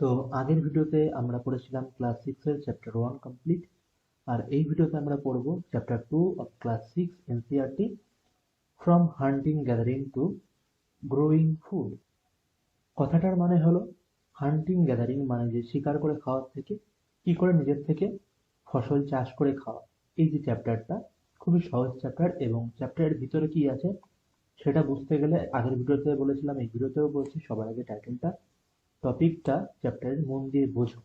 তো আগের ভিডিওতে আমরা পড়েছিলাম ক্লাস 6 এর চ্যাপ্টার 1 কমপ্লিট। আর এই ভিডিওতে আমরা পড়ব chapter 2 of class 6 NCERT from hunting gathering to growing food. কথাটার মানে হলো হান্টিং গ্যাদারিং মানে যে শিকার করে খাওয়ার থেকে কি করে নিজের থেকে ফসল চাষ করে খাওয়া। এই যে চ্যাপ্টারটা খুবই সহজ চ্যাপ্টার এবং চ্যাপ্টারের ভিতরে কি আছে সেটা বুঝতে গেলে আগের ভিডিওতে বলেছিলাম, এই ভিডিওতেও বলছি, সবার আগে টাইটেলটা টপিকটা চ্যাপ্টারের মন দিয়ে বোঝো।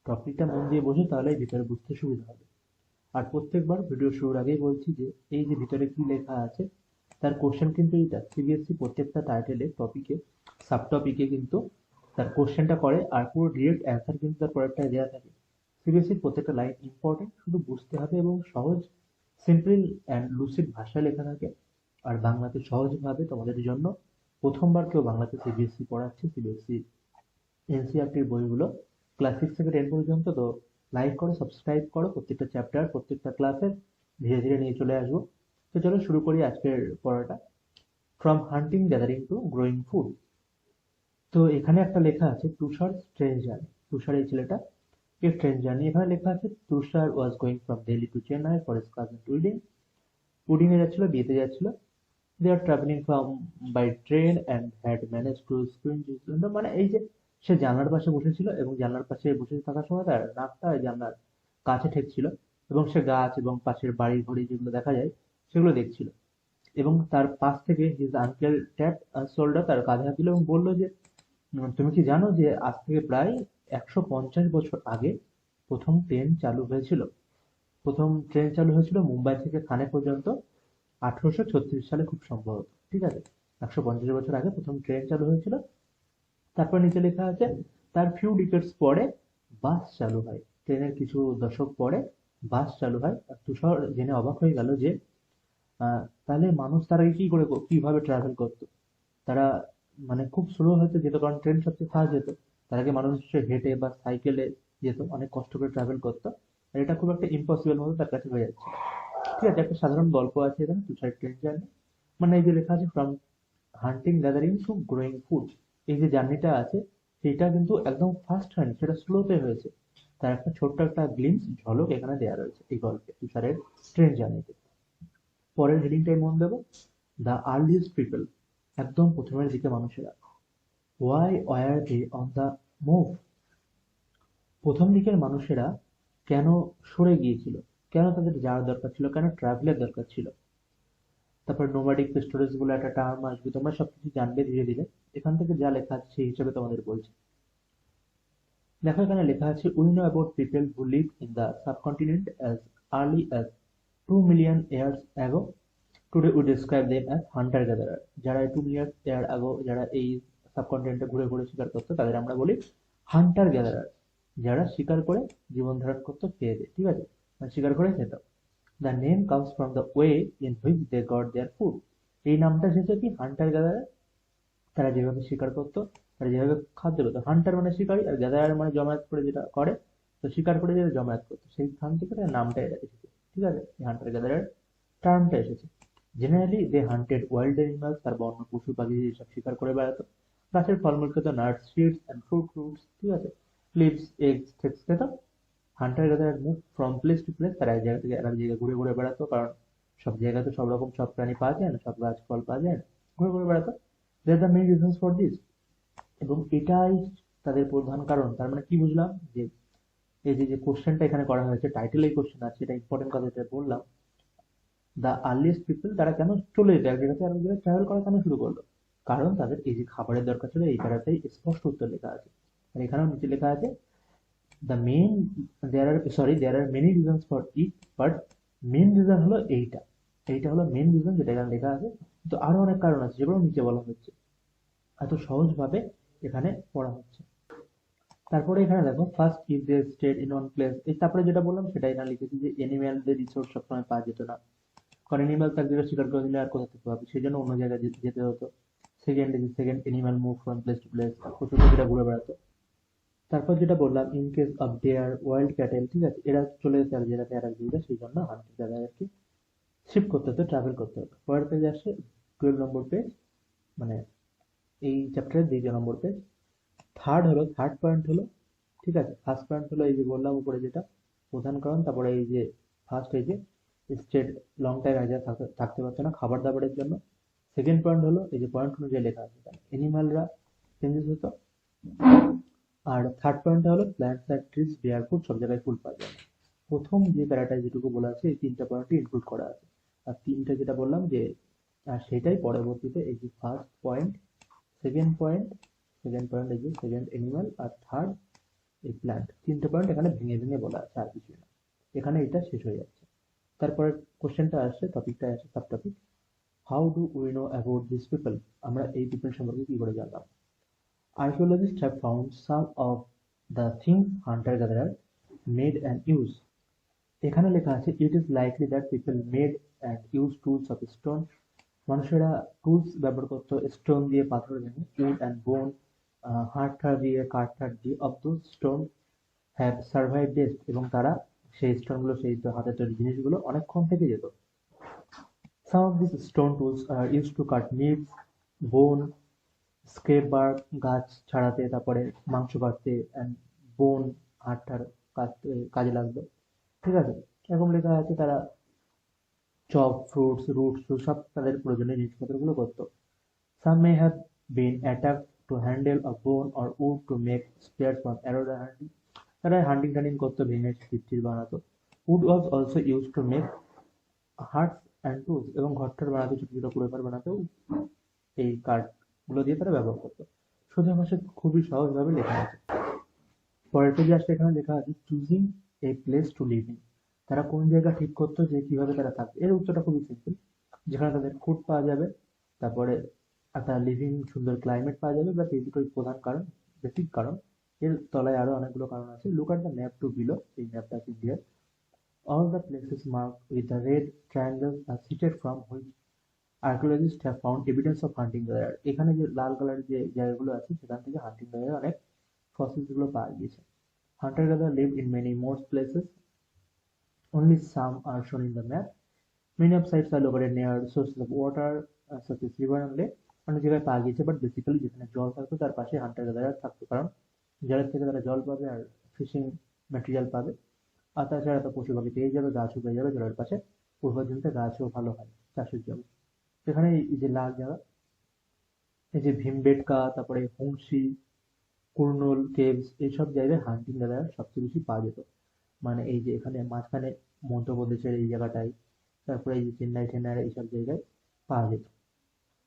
টপিকটা মন দিয়ে বোঝো, তাহলেই ভিতরে বুঝতে সুবিধা হবে। আর প্রত্যেকবার ভিডিও শুরুর আগেই বলছি যে এই যে ভিতরে কি লেখা আছে তার কোশ্চেন কিন্তু এইটা সিবিএসসি প্রত্যেকটা টাইটেলে টপিকে সাব টপিকে কিন্তু তার কোশ্চেনটা করে, আর পুরো ডিরেক্ট অ্যান্সার কিন্তু তার পরেরটায় দেওয়া থাকে। সিবিএসসির প্রত্যেকটা লাইন ইম্পর্টেন্ট, শুধু বুঝতে হবে এবং সহজ সিম্পল অ্যান্ড লুসিড ভাষায় লেখা থাকে। আর বাংলাতে সহজভাবে তোমাদের জন্য প্রথমবার কেউ বাংলাতে সিবিএসসি পড়াচ্ছে, সিবিএসসি এনসিইআরটির বইগুলো ক্লাস 6 থেকে 10 পর্যন্ত। তো লাইক করো, সাবস্ক্রাইব করো, প্রত্যেকটা চ্যাপ্টার প্রত্যেকটা ক্লাসে ধীরে ধীরে নিয়ে চলে আসবো। তো চলো শুরু করি আজকের পড়াটা, from hunting gathering to growing food. তো এখানে একটা লেখা আছে তুষার স্ট্রেঞ্জ জার্নি। তুষার এই ছেলেটা এ স্ট্রেঞ্জ জার্নি। এখানে লেখা আছে Tushar was going from Delhi to Chennai for his cousin wedding. Wedding এ যাচ্ছিল, বিয়েতে যাচ্ছিল। They are travelling from by train and had manage to screen. মানে এই যে সে জানলার পাশে বসেছিল এবং জানলার পাশে বসে থাকার সময় তার নাকটা ওই জানলার কাছে ঠেকছিল এবং সে গাছ এবং পাশের বাড়ি ঘড়ি যেগুলো দেখা যায় সেগুলো দেখছিল। এবং তার পাশ থেকে হিজ আঙ্কেল ট্যাপ শোল্ডার, তার কাঁধে হাত দিল এবং বলল যে তুমি কি জানো যে আজ থেকে প্রায় 150 বছর আগে প্রথম ট্রেন চালু হয়েছিল। প্রথম ট্রেন চালু হয়েছিল মুম্বাই থেকে থানে পর্যন্ত 1836 সালে খুব সম্ভবত। ঠিক আছে, 150 বছর আগে প্রথম ট্রেন চালু হয়েছিল। তারপর নিচে লেখা আছে তার ফিউ ডিকেটস পরে বাস চালু হয়। ট্রেনের কিছু দশক পরে বাস চালু হয়। আর তুষার জেনে অবাক হয়ে গেল যে তাহলে মানুষ তার আগে কি করে কিভাবে ট্রাভেল করতো। তারা মানে খুব স্লো হয়তো যেত, কারণ ট্রেন সবচেয়ে ফাস্ট যেত। তার আগে মানুষ হেঁটে বা সাইকেলে যেত, অনেক কষ্ট করে ট্রাভেল করতো। আর এটা খুব একটা ইম্পসিবল মতো তার কাছে হয়ে যাচ্ছে। ঠিক আছে, একটা সাধারণ গল্প আছে এখানে তুষার ট্রেন জার্নি। মানে এই যে লেখা আছে from hunting gathering to growing food, এই যে জার্নিটা আছে সেটা কিন্তু একদম ফাস্ট হয়নি, সেটা স্লোতে হয়েছে। তার একটা ছোট্ট একটা গ্লিমস ঝলক এখানে দেওয়া রয়েছে এই গল্পে তুষারের ট্রেন জার্নিতে। পরের হেডিংটাই মন দেবো, দ্য আর্লিয়েস্ট পিপল। একদম প্রথমের দিকে মানুষেরা। Why were they on the move. প্রথম দিকের মানুষেরা কেন সরে গিয়েছিল, কেন তাদের যাওয়ার দরকার ছিল, কেন ট্রাভেলের দরকার ছিল। তারপর নোমাডিক স্টোরেজ বলে একটা টার্ম আসবে, তোমরা সবকিছু জানবে ধীরে ধীরে। এখান থেকে যা লেখা আছে সেই হিসাবে তোমাদের বলছি। দেখো এখানে লেখা আছে we know about people who leave in the subcontinent as early as 2 million years ago. Today we describe them as Hunter gatherer. যারা 2 মিলিয়ন ইয়ার আগো যারা এই সাবকন্টিনেন্টে ঘুরে ঘুরে শিকার করতো তাদের আমরা বলি হান্টার গ্যাদারার। যারা শিকার করে জীবন ধারণ করতো খেয়ে দিয়ে, ঠিক আছে, মানে শিকার করে খেত। The name comes from the way in which they got their food. এই নামটা এসেছে কি হান্টার গ্যাদারার, তারা যেভাবে শিকার করতো, তারা যেভাবে খাদ্য পেত। হান্টার মানে শিকারী আর গ্যাদারার মানে জমায়েত করে যেটা করে, তো শিকার করে যেটা জমায়েত করতো সেইখান থেকে তার নামটা এটা এসেছে। ঠিক আছে, হান্টার গ্যাদারার টার্মটা এসেছে। জেনারেলি দে হান্টেড ওয়াইল্ড অ্যানিমালস, তার বন্য পশু পাখি সব শিকার করে বেড়াতো। গাছের ফলমূল খেত, নাটস সিডস অ্যান্ড ফ্রুটস, ঠিক আছে, লিভস এগস থেক্স খেত। Hunter gatherer move from place to place, তারা এক জায়গা থেকে আরেক জায়গায় ঘুরে ঘুরে বেড়াতো, কারণ সব জায়গায় তো সব রকম সব প্রাণী পাওয়া যায় না, সব গাছ ফল পাওয়া যায় না, ঘুরে ঘুরে বেড়াতো। There the main reasons for this, এবং এটাই তাদের প্রধান কারণ। তার মানে কি বুঝলাম যে এই যে যে কোশ্চেনটা এখানে করা হয়েছে, টাইটেল এই কোশ্চেন আছে, এটা ইম্পর্টেন্ট কথা যেটা বললাম। দ্য আর্লিয়েস্ট পিপল, তারা কেন চলে যেত এক জায়গা থেকে আরেক জায়গায়, ট্রাভেল করা কেন শুরু করলো, কারণ তাদের এই যে খাবারের দরকার ছিল। এই জায়গাতেই স্পষ্ট উত্তর লেখা আছে। আর এখানেও নিচে লেখা আছে the main, there are many reasons for it, but main reason হলো এইটা। এইটা হলো মেইন রিজন যেটা এখানে লেখা আছে। তো আরো অনেক কারণ আছে যেগুলো নিচে বলা হচ্ছে, এত সহজভাবে এখানে পড়া হচ্ছে। তারপরে এখানে দেখো first if they stayed in one place, এই তারপরে যেটা বললাম সেটা এখানে লিখেছি যে এনিম্যালদের রিসোর্স সবসময় পাওয়া যেত না, কারণ এনিম্যাল এক জায়গায় শিকার করে দিলে আর কোথা থেকে পাবে, সেই জন্য অন্য জায়গায় যেতে হতো। Second animal move from place to place, পশু পাখিরা ঘুরে বেড়াতো। তারপর যেটা বললাম in case of their wild cattle, ঠিক আছে, এরা চলে যেতে আর যেটাতে আর এক জায়গায়, সেই জন্য হান্টের জায়গায় আর কি শিফট করতে হতো, ট্রাভেল করতে হতো। পরের পেজ আসে 12 নম্বর পেজ, মানে এই চ্যাপ্টারের 2 নম্বর পেজ। থার্ড পয়েন্ট হলো, ঠিক আছে, ফার্স্ট পয়েন্ট হলো এই যে বললাম উপরে যেটা প্রধান কারণ, তারপরে এই যে ফার্স্ট এই যে স্টেট লং টাইম আগে থাকতে পারছে না খাবার দাবারের জন্য। সেকেন্ড পয়েন্ট হলো এই যে পয়েন্ট অনুযায়ী লেখা আছে এনিমালরা চেঞ্জেস হতো। আর থার্ড পয়েন্টটা হলো প্ল্যান্টস আর ট্রিজ বেয়ার ফুড, সব জায়গায় ফুল পাওয়া যায় না। প্রথম যে প্যারাটায় যেটুকু বলা আছে এই তিনটা পয়েন্টই ইনক্লুড করা আছে। আর তিনটা যেটা বললাম যে সেটাই পরবর্তীতে এই যে ফার্স্ট পয়েন্ট, সেকেন্ড পয়েন্ট, এই যে সেকেন্ড এনিম্যাল, আর থার্ড এই প্ল্যান্ট, তিনটে পয়েন্ট এখানে ভেঙে ভেঙে বলা আছে, আর কিছু না। এখানে এটা শেষ হয়ে যাচ্ছে। তারপরে কোশ্চেনটা আসছে, টপিকটা আসছে, sub topic, how do we know about this people, আমরা এই পিপল সম্পর্কে কি করে জানলাম। Archaeologists have found some of the things hunter-gatherer made and used. এখানে লেখা আছে it is likely that people made and used tools of stone. মানুষেরা টুলস ব্যবহার করতো স্টোন দিয়ে, পাথর ভেঙে, উড অ্যান্ড বোন, হাড় দিয়ে, কাঠ দিয়ে, of those stone have survive best, এবং তারা সেই স্টোনগুলো, সেই হাতে তৈরি জিনিসগুলো অনেকক্ষণ থেকে যেত। Some of this stone tools are use to cut meats, bone, scrape bark, গাছ ছাড়াতে, তারপরে মাংস কাটতে, অ্যান্ড বোন, হাড় কাটতে কাজে লাগবে, ঠিক আছে। এরকম লেখা আছে তারা চপ, ফ্রুটস, রুটস সব তাদের প্রয়োজনীয় জিনিসপত্রগুলো করতো। Some may have been attacked to handle a bone or wood to make spears from arrow hunting. তারা হান্টিং টান্ডিং করতো, ভেঙে তীর বানাতো। Wood was also used to make huts and tools, এবং ঘরটার বানাতে, ছোট ছোট কুড়ে ঘর বানাতেও এই কাঠগুলো দিয়ে তারা ব্যবহার করতো। সোজা ভাষায় খুবই সহজভাবে লেখা আছে। পরের পেজে আসলে এখানে লেখা আছে choosing a place to live in, তারা কোন জায়গা ঠিক করতো যে কিভাবে তারা থাকবে। এর উত্তরটা খুবই সিম্পল, যেখানে তাদের ফুড পাওয়া যাবে, তারপরে একটা লিভিং সুন্দর ক্লাইমেট পাওয়া যাবে, বাট এই দুটোই প্রধান কারণ, বেসিক কারণ। এর তলায় আরো অনেকগুলো কারণ আছে। Look at the map to below, এই ম্যাপটা আছে ইন্ডিয়ার। All the places marked with the red triangles are sited from which archaeologist have found evidence of hunting gatherer. এখানে যে লাল কালারের যে জায়গাগুলো আছে সেখান থেকে হান্টিং গ্যাদারার অনেক ফসিলস গুলো পাওয়া গিয়েছে। Hunter gatherer live in many more places, only some are shown in the map. Many of sites are located near sources of water, such as river and lake. অনেক জায়গায় পাওয়া গিয়েছে, বাট বেসিক্যালি যেখানে জল থাকতো তার পাশে হান্টার গ্যাদারার থাকতো, কারণ জলের থেকে তারা জল পাবে আর ফিশিং ম্যাটেরিয়াল পাবে। আর তাছাড়া তো পশু পাখি পেয়ে যাবে, গাছও পেয়ে যাবে, জলের পাশে পূর্বজনতে গাছও ভালো হয় চাষের জন্য। সেখানে এই যে লাল জায়গা, এই যে ভীমবেটকা, তারপরে হুমসি, কুর্নুল কেভস, এইসব জায়গায় হান্টিং গ্যাদারার সবচেয়ে বেশি পাওয়া যেত। মানে এই যে এখানে মাঝখানে মধ্যপ্রদেশের এই জায়গাটায়, তারপরে এই যে চেন্নাই টেন্নাই এইসব জায়গায় পাওয়া যেত।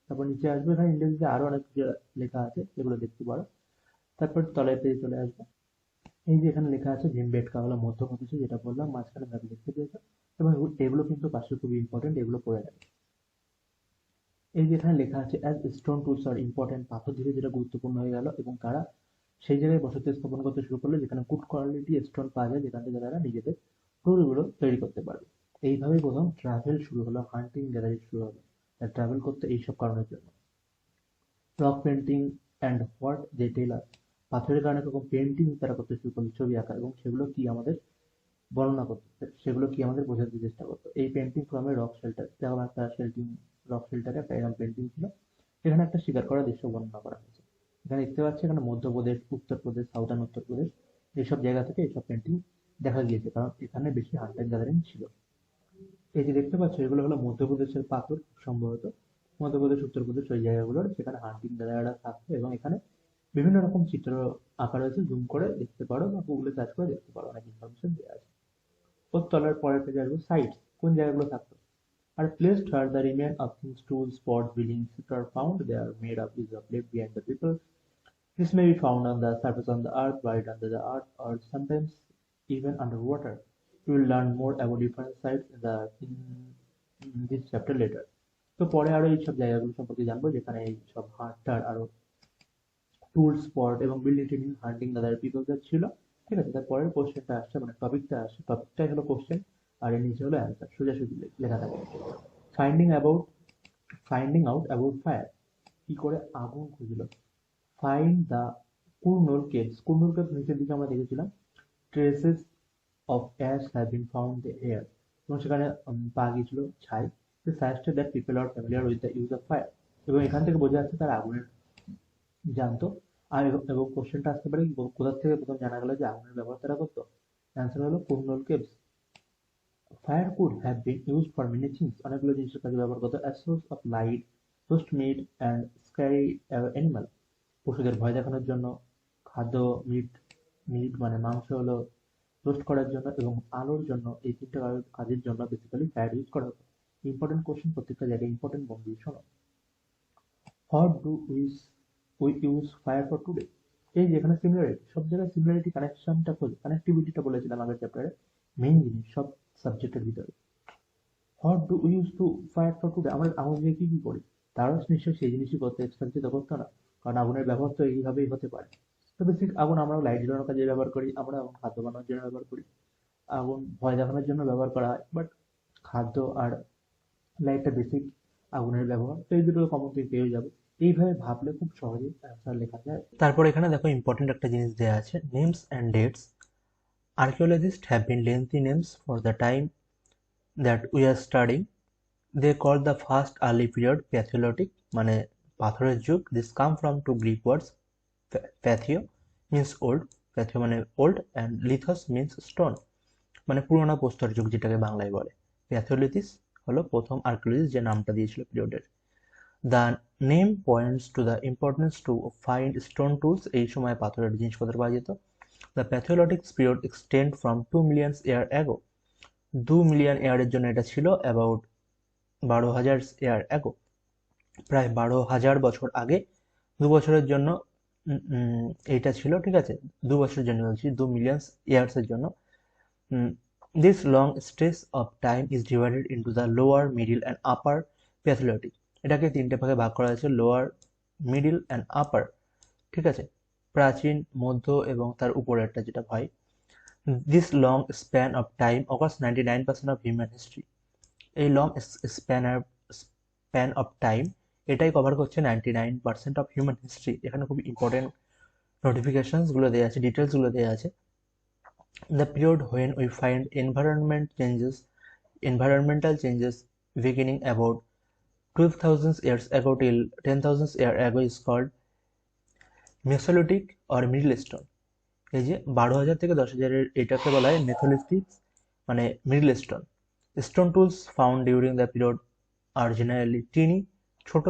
তারপর নিচে আসবে, এখানে ইংরেজিতে আরো অনেক কিছু লেখা আছে, যেগুলো দেখতে পারো। তারপর তলায় পেজে চলে আসবে, এই যে এখানে লেখা আছে ভীমবেটকা হলো মধ্যপ্রদেশে, যেটা বললাম মাঝখানে ম্যাপে দেখতে পেয়েছো। এবং এগুলো কিন্তু পাশে খুবই ইম্পর্টেন্ট, এগুলো পড়ে নেবে। এই যে এখানে লেখা আছে অ্যাজ স্টোন টুলস আর ইম্পর্টেন্ট, পাথর ধীরে ধীরে গুরুত্বপূর্ণ হয়ে গেল, এবং তারা সেই জায়গায় বসতি স্থাপন করতে শুরু করলো যেখানে গুড কোয়ালিটি স্টোন পাওয়া যায়, যেখান থেকে তারা নিজেদের টুলগুলো তৈরি করতে পারবে। এইভাবেই প্রথম ট্রাভেল শুরু হলো, হান্টিং গ্যাদারিং শুরু হলো, ট্রাভেল করতে এইসব কারণের জন্য। Rock painting and what they tell us, পাথরের কারণে এরকম পেন্টিং তারা করতে শুরু করলো, ছবি আঁকা, এবং সেগুলো কি আমাদের বর্ণনা করতে, সেগুলো কি আমাদের বোঝাতে চেষ্টা করতো। এই painting from a rock shelter, যেমন একটা শেল্টিং, রক শেল্টারে একটা এরকম পেন্টিং ছিল, এখানে একটা শিকার করা দৃশ্য বর্ণনা করা হয়েছে। এখানে দেখতে পাচ্ছি এখানে মধ্যপ্রদেশ, উত্তরপ্রদেশ, সাউদার্ন উত্তরপ্রদেশ, এইসব জায়গা থেকে এইসব পেন্টিং দেখা গিয়েছে, কারণ এখানে বেশি হান্টার গ্যাদারিং ছিল। এই যে দেখতে পাচ্ছ এগুলো হলো মধ্যপ্রদেশের পাথর, সম্ভবত মধ্যপ্রদেশ, উত্তরপ্রদেশ ওই জায়গাগুলোর যেখানে হান্টিং গ্যাদারাররা থাকতো, এবং এখানে বিভিন্ন রকম চিত্র আঁকা রয়েছে, জুম করে দেখতে পারো বা গুগলে সার্চ করে দেখতে পারো, অনেক ইনফরমেশন দেওয়া আছে। ওর তলার পরের পেজে আসবো সাইটস, কোন জায়গাগুলো থাকতো। আর placed where the remain of things, tools, pots, buildings, etc. are found. They are made of is of left behind the people. This may be found on the surface on the earth, buried under the earth, or sometimes even underwater. We will learn more about different sites in this chapter later. তো পরে আরো এইসব জায়গাগুলো সম্পর্কে জানবো, যেখানে এই সব হার্টার আরো টুল স্পট এবং বিল্ডিং টিল্ডিং হান্টিং গাদার পিপলদের ছিল, ঠিক আছে। তারপরের কোশ্চেনটা আসছে, মানে টপিকটা আসছে, টপিকটাই হলো কোশ্চেন, আর এর নিচে হলো অ্যান্সার, সোজাসুজি লেখা থাকে। Finding about, finding out about fire, কি করে আগুন খুঁজলো। Find the Kurnool caves, Kurnool caves নিচের দিকে আমরা দেখেছিলাম, traces of ash have been found here, এবং সেখানে পাওয়া গিয়েছিল ছাই। Suggested that people are familiar with the use of fire, এবং এখান থেকে বোঝা যাচ্ছে তারা আগুনের জানতো, আর এবং কোশ্চেনটা আসতে পারে কোথা থেকে প্রথম জানা গেল যে আগুনের ব্যবহার তারা করতো? অ্যান্সার হলো Kurnool caves. Fire could have been used for many things, অনেকগুলো জিনিসের কাজে ব্যবহার করতো। As source of light, roast meat and scary animal, পশুদের ভয় দেখানোর জন্য, খাদ্য, মিট, মিট মানে মাংস হলো রোস্ট করার জন্য, এবং আলোর জন্য। এই তিনটা কাজের জন্য বেসিক্যালি ফায়ার ইউজ করা হতো। ইম্পর্টেন্ট কোশ্চেন, প্রত্যেকটা জায়গায় ইম্পর্টেন্ট বন্ধু শোনো। What do we use fire for today? এই যেখানে সিমিলারিটি, সব জায়গায় সিমিলারিটি, কানেকশনটা কানেক্টিভিটিটা বলেছিলাম আগের চ্যাপ্টারে, মেইন জিনিস সব সাবজেক্টের ভিতরে। What do we use to fire for today, আমরা আগুন দিয়ে কি কি করি? তারাও নিশ্চয়ই সেই জিনিসই করতে, এক্সপেন্সিভ করতো না, কারণ আগুনের ব্যবহার তো এইভাবেই হতে পারে। তো বেসিক আগুন আমরা লাইট জ্বালানোর কাজে ব্যবহার করি, আমরা আগুন খাদ্য বানানোর জন্য ব্যবহার করি, আগুন ভয় দেখানোর জন্য ব্যবহার করা হয়, বাট খাদ্য আর লাইটটা বেসিক আগুনের ব্যবহার, তো এই দুটো কমন তুমি পেয়ে যাবে। এইভাবে ভাবলে খুব সহজেই অ্যান্সার লেখা যায়। তারপর এখানে দেখো ইম্পর্টেন্ট একটা জিনিস দেওয়া আছে, names and dates. Archaeologists have been lengthy names for the time that we are studying. They call the first early period paleolithic, মানে পাথরের যুগ। This come from two Greek words, paleo means old, paleo মানে old, and lithos means stone, মানে পুরোনো প্রস্তর যুগ যেটাকে বাংলায় বলে। প্যাথিওলিথিস হলো প্রথম আর্কিওলজিস্ট যে নামটা দিয়েছিল পিরিয়ডের। The name points to the importance to find stone tools, এই সময় পাথরের জিনিসপত্র পাওয়া যেত। The paleolithic period extend from 2 million year ago, 2 million ইয়ারের জন্য এটা ছিল, অ্যাবাউট 12,000 ইয়ার অ্যাগো, প্রায় 12,000 বছর আগে। 2 বছরের জন্য এইটা ছিল, ঠিক আছে, 2 বছরের জন্য বলছি, 2 মিলিয়ন ইয়ার্সের জন্য। This long stretch of time is divided into the lower, middle and upper Paleolithic. এটাকে তিনটে ভাগে ভাগ করা হয়েছে, লোয়ার, মিডল অ্যান্ড আপার, ঠিক আছে, প্রাচীন, মধ্য এবং তার উপরেরটা যেটা হয়। This long span of time occurs 99% of human history. এই লং স্প্যান অফ টাইম এটাই কভার করছে 99% অফ হিউম্যান হিস্ট্রি। এখানে খুব ইম্পর্টেন্ট নোটিফিকেশনসগুলো দেওয়া আছে, ডিটেলসগুলো দেওয়া আছে। The period when we find environmental changes beginning about 12,000 years ago till 10,000 years ago is called Mesolithic or Middle Stone. এই যে 12,000 থেকে 10,000-এর এটাকে বলা হয় মেথোলিথিক, মানে middle stone. Stone tools found during the period are generally tiny, ছোট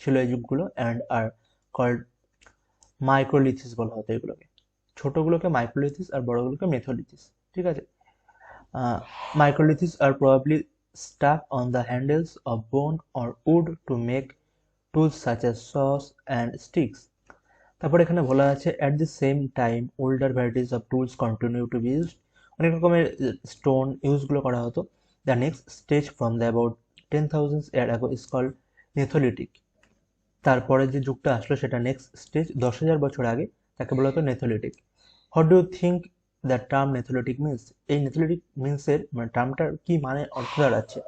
ছিল এই যুগগুলো, অ্যান্ড আর কল্ড মাইক্রোলিথিস বলা হতো এগুলোকে। ছোটগুলোকে মাইক্রোলিথিস আর বড়গুলোকে মেথোলিথিস, ঠিক আছে। Microliths are probably stuck on the handles of bone or wood to make tools such as saws and sticks. তারপর এখানে বলা আছে at the same time older varieties of tools continue to be used, অনেক রকমের stone ইউজগুলো করা হতো। The next stage from the about 10,000 year ago is called neolithic. তারপরে যে যুগটা আসলো সেটা নেক্সট স্টেজ, 10,000 বছর আগে, তাকে বলা হতো neolithic. What do you think the term neolithic means? এই নেথোলিথিক মিনসের মানে টার্মটার কি মানে অর্থ দাঁড়াচ্ছে?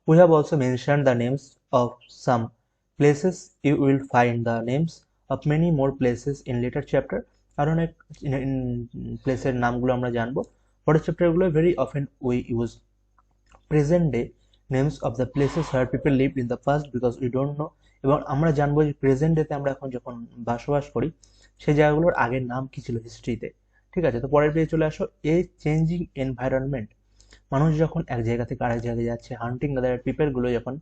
We have also mentioned the names of some places. You will find the names of many more places in later chapter. আর অনেক প্লেসের নামগুলো আমরা জানবো পরের চ্যাপ্টারগুলো। Very often we use present day names of the places where people live in the past because we don't know, এবং আমরা জানবো যে প্রেজেন্ট ডেতে আমরা এখন যখন বসবাস করি সেই জায়গাগুলোর আগের নাম কি ছিল হিস্ট্রিতে, ঠিক আছে। তো পরের পেজে চলে আসো। এই চেঞ্জিং এনভায়রনমেন্ট, মানুষ যখন এক জায়গা থেকে আরেক জায়গায় যাচ্ছে, হান্টিং গ্যাদার পিপলগুলো যখন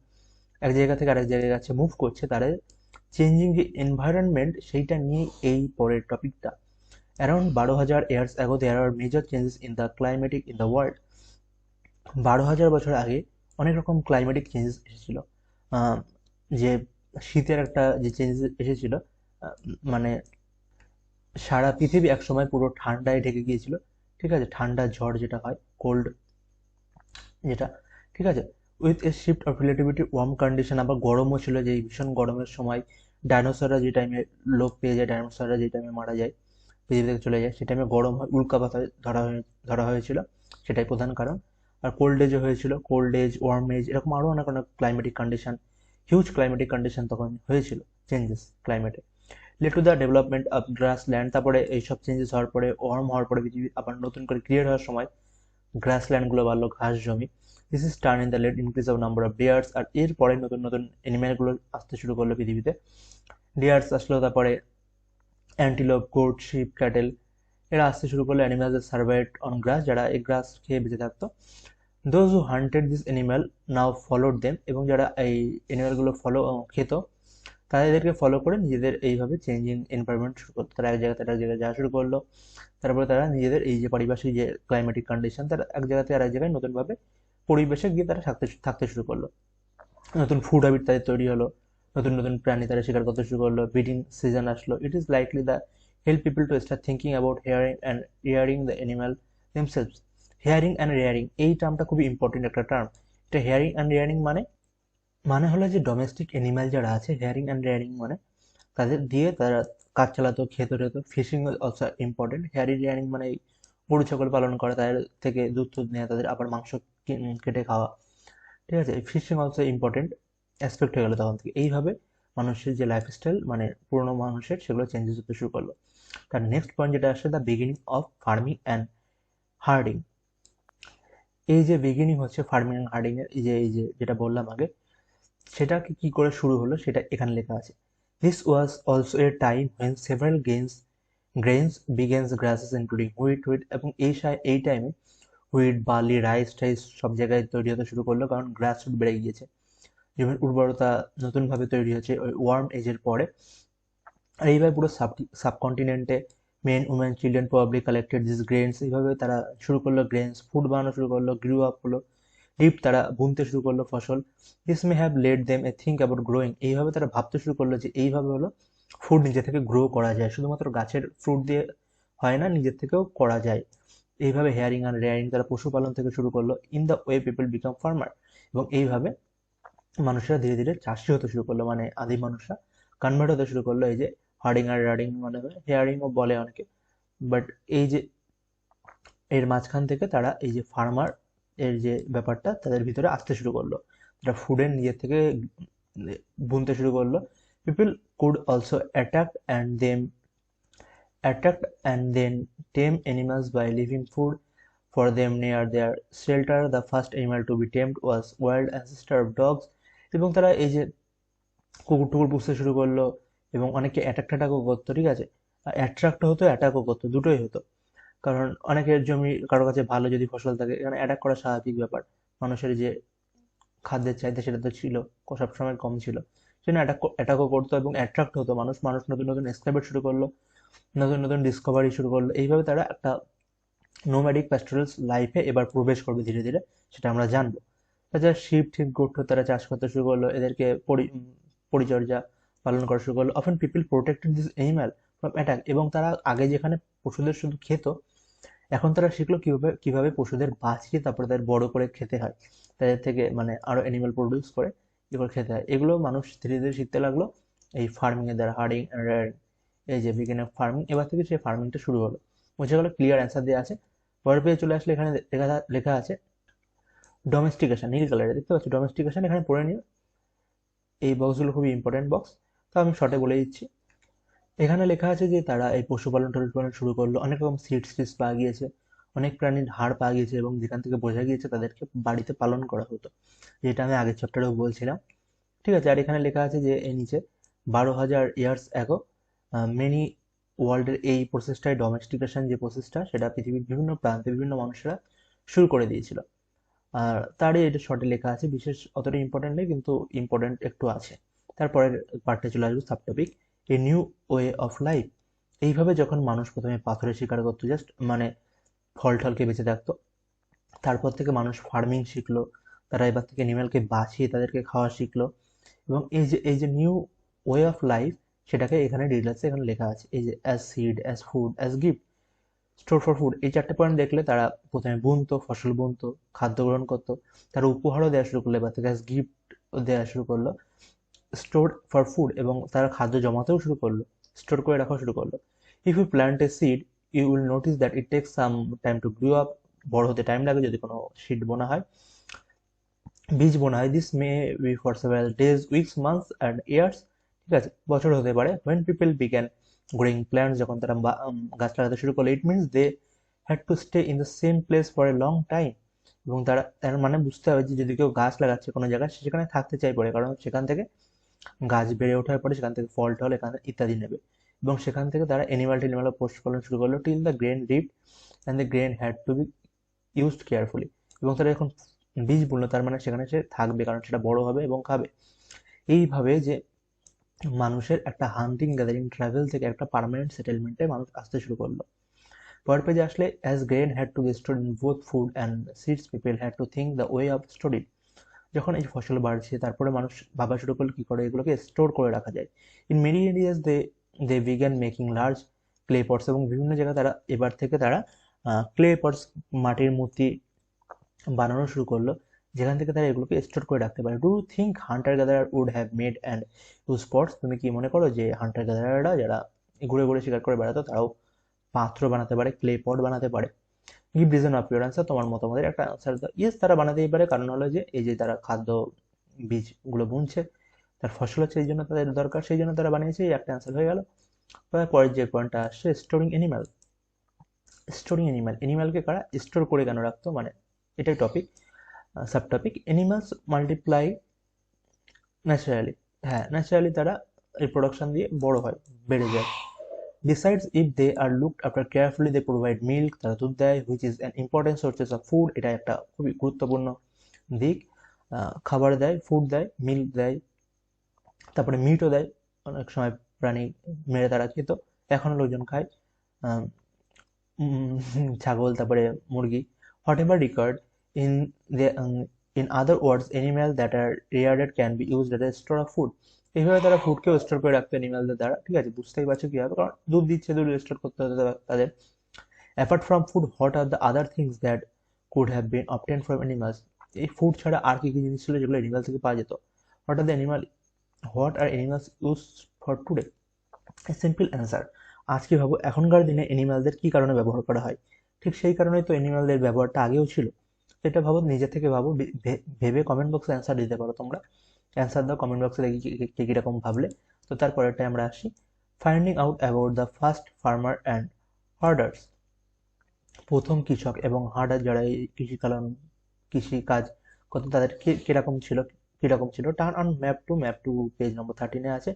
এক জায়গা থেকে আরেক জায়গায় যাচ্ছে, মুভ করছে, তারা চেঞ্জিং যে এনভায়রনমেন্ট সেইটা নিয়ে এই পরের টপিকটা। Around 12,000 years ago there are major changes in the climatic in the world. 12,000 বছর আগে অনেক রকম ক্লাইমেটিক চেঞ্জেস এসেছিল। যে শীতের একটা যে চেঞ্জেস এসেছিল, মানে সারা পৃথিবী একসময় পুরো ঠান্ডায় ঢেকে গিয়েছিল, ঠিক আছে, ঠান্ডা ঝড় যেটা হয়, কোল্ড যেটা, ঠিক আছে। With a shift of relativity warm condition, আবার গরমও ছিল, যে ভীষণ গরমের সময় ডাইনোসররা যে টাইমে লোপ পেয়ে যায়, ডাইনোসররা যে টাইমে মারা যায়, পৃথিবী থেকে চলে যায়, সে টাইমে গরম হয়, উল্কাপাত ধরা হয়েছিল, সেটাই প্রধান কারণ। আর কোল্ড এজও হয়েছিল, কোল্ড এজ, ওয়ার্ম এজ, এরকম আরও অনেক অনেক climatic condition, huge climatic condition তখন হয়েছিল, চেঞ্জেস ক্লাইমেটে। Led to the development of grassland, তারপরে এইসব চেঞ্জেস হওয়ার পরে, ওয়ার্ম হওয়ার পরে, পৃথিবী আবার নতুন করে ক্রিয়েট হওয়ার সময় গ্রাসল্যান্ডগুলো বাড়লো, ঘাস জমি। This is turn in the led increase of number of deers, আর এরপরে নতুন নতুন অ্যানিম্যালগুলো আসতে শুরু করলো পৃথিবীতে। ডিয়ার্স আসলো, তারপরে অ্যান্টিলোপ, গোট, শিপ, ক্যাটেল এরা আসতে শুরু করলো। অ্যানিমালস সার্ভাইভড অন গ্রাস, যারা এই গ্রাস খেয়ে বেঁচে থাকতো। Those who hunted this animal now followed them, এবং যারা এই অ্যানিমালগুলো খেত তাদেরকে ফলো করে নিজেদের এইভাবে চেঞ্জিং এনভায়রনমেন্ট শুরু করতো। তারা এক জায়গা থেকে এক জায়গায় যাওয়া শুরু করলো। তারপরে তারা নিজেদের এই যে পারিপার্শ্বিক যে ক্লাইমেটিক কন্ডিশন, তারা এক জায়গা থেকে আরেক জায়গায় নতুনভাবে পরিবেশে গিয়ে তারা থাকতে শুরু করলো। নতুন ফুড হ্যাবিট তাদের তৈরি হলো, নতুন নতুন প্রাণী তারা শিকার করতে শুরু করলো, ব্রিডিং সিজন আসলো। It is likely the help people to start thinking about hearing and rearing the animal themselves. Hearing and rearing এই টার্মটা খুবই ইম্পর্টেন্ট একটা টার্ম। এটা হেয়ারিং অ্যান্ড রেয়ারিং মানে মানে হলো যে ডোমেস্টিক অ্যানিমাল যারা আছে, হেয়ারিং অ্যান্ড রেয়ারিং মানে তাদের দিয়ে তারা কাজ চালাতো, খেতে টেতো। Fishing also important. Herding rearing মানে এই গরু ছাগল পালন করা, তাদের থেকে দুধ টুধ নেওয়া, তাদের আবার মাংস কেটে খাওয়া। ঠিক আছে, ফিশিং অলসো ইম্পর্টেন্ট অ্যাসপেক্ট হয়ে গেলো তখন থেকে। এইভাবে মানুষের যে লাইফস্টাইল মানে পুরোনো মানুষের, সেগুলো চেঞ্জেস হতে শুরু করলো। তার নেক্সট পয়েন্ট যেটা আসছে, the beginning of farming and herding. এই যে বিগিনিং হচ্ছে ফার্মিং অ্যান্ড হার্ডিং এর, এই যে যেটা বললাম আগে, সেটা কি করে শুরু হলো সেটা এখানে লেখা আছে। This was also a time when several grains begins grasses including wheat, এবং এই টাইমে হুইট, বার্লি, রাইস টাইস সব জায়গায় তৈরি হতে শুরু করলো, কারণ গ্রাস রুট বেড়ে গিয়েছে। জমির উর্বরতা নতুনভাবে তৈরি হয়েছে ওই ওয়ার্ম এজের পরে। আর এইভাবে পুরো সাবকন্টিনেন্টে men, women, children probably collected this grains. এইভাবে তারা শুরু করলো গ্রেনস, ফুড বানানো শুরু করলো, গ্রিউ আপ হলো। ডিপ তারা বুনতে শুরু করলো ফসল। This may have lead them A think about growing. এইভাবে তারা ভাবতে শুরু করলো যে এইভাবে হলো ফুড নিজে থেকে গ্রো করা যায়, শুধুমাত্র গাছের ফ্রুট দিয়ে হয় না, নিজের থেকেও করা যায়। এইভাবে হেয়ারিং আর রেয়ারিং তারা পশুপালন থেকে শুরু করলো। In the way people become farmer, এবং এইভাবে মানুষেরা ধীরে ধীরে চাষি হতে শুরু করলো, মানে আদিম মানুষরা কনভার্ট হতে শুরু করলো। এই যে হার্ডিং আর রাডিং মানে হেয়ারিংও বলে অনেকে, বাট এই যে এর মাঝখান থেকে তারা এই যে ফার্মার এর যে ব্যাপারটা তাদের ভিতরে আসতে শুরু করলো। তারা ফুডের নিজের থেকে বুনতে শুরু করলো। People could also attack and then tame animals by leaving food for them near their shelter. The first animal to be tamed was wild ancestor of dogs, এবং তারা এই যে কুকুর টুকুর পুষতে শুরু করলো, এবং অনেকে অ্যাটাকও করতো। ঠিক আছে, অ্যাট্রাক্ট হতো, অ্যাটাকও করতো, দুটোই হতো। কারণ অনেকের জমি কারো কাছে ভালো যদি ফসল থাকে, এখানে অ্যাটাক করা স্বাভাবিক ব্যাপার। মানুষের যে খাদ্যের চাহিদা সেটা তো ছিল, সবসময় কম ছিল, সেজন্য অ্যাটাকও করতো এবং অ্যাট্রাক্ট হতো মানুষ। নতুন নতুন এক্সপ্লোর শুরু করলো, নতুন নতুন ডিসকভারি শুরু করলো। এইভাবে তারা একটা নোম্যাডিক প্যাস্টোরাল লাইফে এবার প্রবেশ করবে ধীরে ধীরে, সেটা আমরা জানবো। তাছাড়া শিপ ঠিক গোট তারা চাষ করতে শুরু করলো, এদেরকে পরিচর্যা পালন করা শুরু করলো। Often people protected this animal from attack, এবং তারা আগে যেখানে পশুদের শুধু খেত, এখন তারা শিখলো কিভাবে কিভাবে পশুদের বাঁচিয়ে তারপরে তাদের বড় করে খেতে হয়, তাদের থেকে মানে আরো অ্যানিমাল প্রডিউস করে এগুলো খেতে হয়। এগুলো মানুষ ধীরে ধীরে শিখতে লাগলো এই ফার্মিং এর দ্বারা, হার্ডিং অ্যান্ড রেয়ারিং। এই যে বিগিনিং অফ ফার্মিং, এবার থেকে সেই ফার্মিংটা শুরু হলো। বোঝা গেল, ক্লিয়ার অ্যান্সার দেওয়া আছে। পরের পেজে চলে আসলে এখানে লেখা আছে ডোমেস্টিকেশন, নীল কালারে দেখতে পাচ্ছি ডোমেস্টিকেশন। এখানে পড়ে নিও, এই বক্সগুলো খুবই ইম্পর্টেন্ট বক্স, তো আমি শর্টে বলে দিচ্ছি। এখানে লেখা আছে যে তারা এই পশুপালন টশুপালন শুরু করলো, অনেক রকম সিডস পাওয়া গিয়েছে, অনেক প্রাণীর হাড় পাওয়া গিয়েছে, এবং যেখান থেকে বোঝা গিয়েছে তাদেরকে বাড়িতে পালন করা হতো, যেটা আমি আগের চ্যাপ্টারেও বলছিলাম। ঠিক আছে, আর এখানে লেখা আছে যে এই নিচে 12,000 ইয়ার্স অ্যাগো মেনি ওয়ার্ল্ডের এই প্রসেসটাই, ডোমেস্টিকেশন যে প্রসেসটা, সেটা পৃথিবীর বিভিন্ন প্রান্তে বিভিন্ন মানুষরা শুরু করে দিয়েছিল। আর তারই এটা শর্টে লেখা আছে, বিশেষ অতটা ইম্পর্টেন্ট নেই, কিন্তু ইম্পর্টেন্ট একটু আছে। তারপরের পার্টে চলে আসবে sub topic a new way of life. এইভাবে যখন মানুষ প্রথমে পাথরের শিকার করতো, জাস্ট মানে ফল টলকে বেঁচে থাকতো, তারপর থেকে মানুষ ফার্মিং শিখলো, তারা এবার থেকে অ্যানিমালকে বাঁচিয়ে তাদেরকে খাওয়া শিখলো। এবং এই যে নিউ ওয়ে অফ লাইফ, সেটাকে এখানে ডিটেলসে এখানে লেখা আছে। এই যে as seed, as food, as gift, store for food, এই চারটে পয়েন্ট দেখলে তারা প্রথমে বুনতো, ফসল বুনতো, খাদ্য গ্রহণ করতো, তারা উপহারও দেওয়া শুরু করলো, এবার থেকে অ্যাজ গিফট দেওয়া শুরু করলো। স্টোর ফর ফুড, এবং তারা খাদ্য জমাতেও শুরু করলো, স্টোর করে রাখা শুরু করলো। If you plant a seed, you will notice that it takes some time to grow up. বড় হতে টাইম লাগে যদি কোনো সিড বোনা হয়, বীজ বোনা হয়। This may be for several days, weeks, months and years. ঠিক আছে, বছর হতে পারে। When people began growing plants, যখন তারা গাছ লাগাতে শুরু করলো, it means they had to stay in the same place for a long time. এবং তার মানে বুঝতে হবে যে যদি কেউ গাছ লাগাচ্ছে কোনো জায়গায়, সে সেখানে থাকতে চাই পড়ে, কারণ সেখান থেকে গাছ বেড়ে ওঠার পরে সেখান থেকে ফল টল এখানে ইত্যাদি নেবে। এবং সেখান থেকে তারা অ্যানিমাল পশুপালন শুরু করলো till the grain ripped and the grain had to be used carefully. এবং তারা যখন বীজ বুনলো তার মানে সেখানে সে থাকবে, কারণ সেটা বড় হবে এবং খাবে। এইভাবে যে মানুষের একটা হান্টিং গ্যাদারিং ট্রাভেল থেকে একটা পার্মানেন্ট সেটেলমেন্টে মানুষ আসতে শুরু করলো। পরের পেজে আসলে as grain had to be stored in both food and seeds people had to think the way of storing. যখন এই ফসল বাড়ছে তারপরে মানুষ ভাবা শুরু করলো কি করে এগুলোকে স্টোর করে রাখা যায়। In many areas they began making large clay pots, এবং বিভিন্ন জায়গায় তারা এবার থেকে তারা ক্লে পটস মাটির মূর্তি বানানো শুরু করলো, যেখান থেকে তারা এগুলোকে স্টোর করে রাখতে পারে। Do think hunter gatherer would have made and use pots? তুমি কি মনে করো যে হান্টার গ্যাদারাররা যারা ঘুরে ঘুরে শিকার করে বেড়াতো তারাও পাত্র বানাতে পারে, ক্লে পট বানাতে পারে? Give reason of your answer, তোমার মতামতের একটা আনসার দাও। ইয়েস, তারা বানাতেই পারে, কারণ হলো যে এই যে তারা খাদ্য বীজগুলো বুনছে, তার ফসল হচ্ছে এই জন্য তাদের দরকার, সেই জন্য তারা বানিয়েছে, এই একটা আনসার হয়ে গেল। পরের যে পয়েন্টটা আসছে স্টোরিং অ্যানিমাল। স্টোরিং অ্যানিমালকে কারা স্টোর করে কেন রাখতো, মানে এটাই topic, sub topic. Animals multiply naturally, হ্যাঁ ন্যাচারালি তারা রিপ্রোডাকশন দিয়ে বড় হয়, বেড়ে যায়। Besides, if they are looked after carefully, they provide milk, তারা দুধ দেয়, which is an important sources of food, এটা একটা খুবই গুরুত্বপূর্ণ দিক। খাবার দেয়, ফুড দেয়, মিল্ক দেয়, তারপরে মিটও দেয়। অনেক সময় প্রাণী মেরে তারা খেত, এখনো লোকজন খায় ছাগল, তারপরে মুরগি। Whatever record in in other words animal that are reared can be used as a store of food. এইভাবে তারা ফুডকেও স্টোর করে রাখতো অ্যানিম্যালদের দ্বারা, ঠিক আছে, বুঝতেই পারছো কীভাবে, কারণ দুধ দিচ্ছে, দুধ স্টোর করতে হতো তাদের। Apart from food, what are the other things that could have bin obtain from animals? এই ফুড ছাড়া আর কি কি জিনিস ছিল যেগুলো অ্যানিমাল থেকে পাওয়া যেত? What are animals use for today? Simple answer, আজকে ভাবো এখনকার দিনে অ্যানিমালদের কি কারণে ব্যবহার করা হয়, ঠিক সেই কারণেই তো অ্যানিমালদের ব্যবহারটা আগেও ছিল। এটা ভাবো, নিজে থেকে ভাবো, ভেবে কমেন্ট বক্সে অ্যান্সার দিতে পারো তোমরা। অ্যান্সার দাও কমেন্ট বক্সে, দেখি কে কীরকম ভাবলে। তো তারপরেরটায় আমরা আসি, finding out about the first farmer and herders. প্রথম কৃষক এবং হার্ডার যারা এই কৃষিকাজ করতো তাদের কিরকম ছিল। Turn on map to page number 13-এ আছে,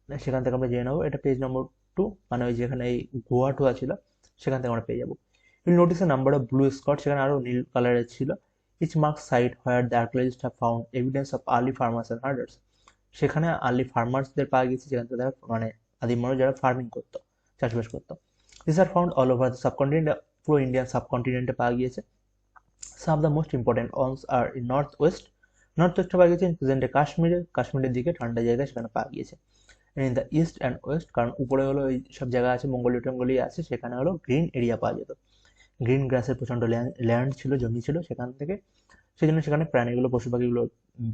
সেখান থেকে আমরা জেনে নেবো। এটা পেজ নম্বর 2, মানে ওই যেখানে এই গোয়া টোয়া ছিল সেখান থেকে আমরা পেয়ে যাবো। You'll notice a number of blue spots, সেখানে আরো নীল কালারের ছিল। Each mark site where the archaeologist have found evidence of early farmers and herders. সেখানে আর্লি ফার্মার্সদের পাওয়া গেছে, যেখান থেকে মানে আদিম মানুষ যারা ফার্মিং করতো, চাষবাস করতো। This are found all over the subcontinent, পুরো ইন্ডিয়ান সাবকন্টিনেন্টে পাওয়া গিয়েছে। Some of the most important ones are in north ওয়েস্টে পাওয়া গেছে, প্রেজেন্টে কাশ্মীরের দিকে ঠান্ডা জায়গায় সেখানে পাওয়া গিয়েছে। In the east and West, কারণ উপরে হলো এই সব জায়গা আছে, মঙ্গোলিয়া আছে, সেখানে হলো গ্রিন এরিয়া পাওয়া যেত, গ্রিন গ্রাসের প্রচণ্ড ল্যান্ড ছিল, জমি ছিল সেখান থেকে, সেই জন্য সেখানে প্রাণীগুলো, পশু পাখিগুলো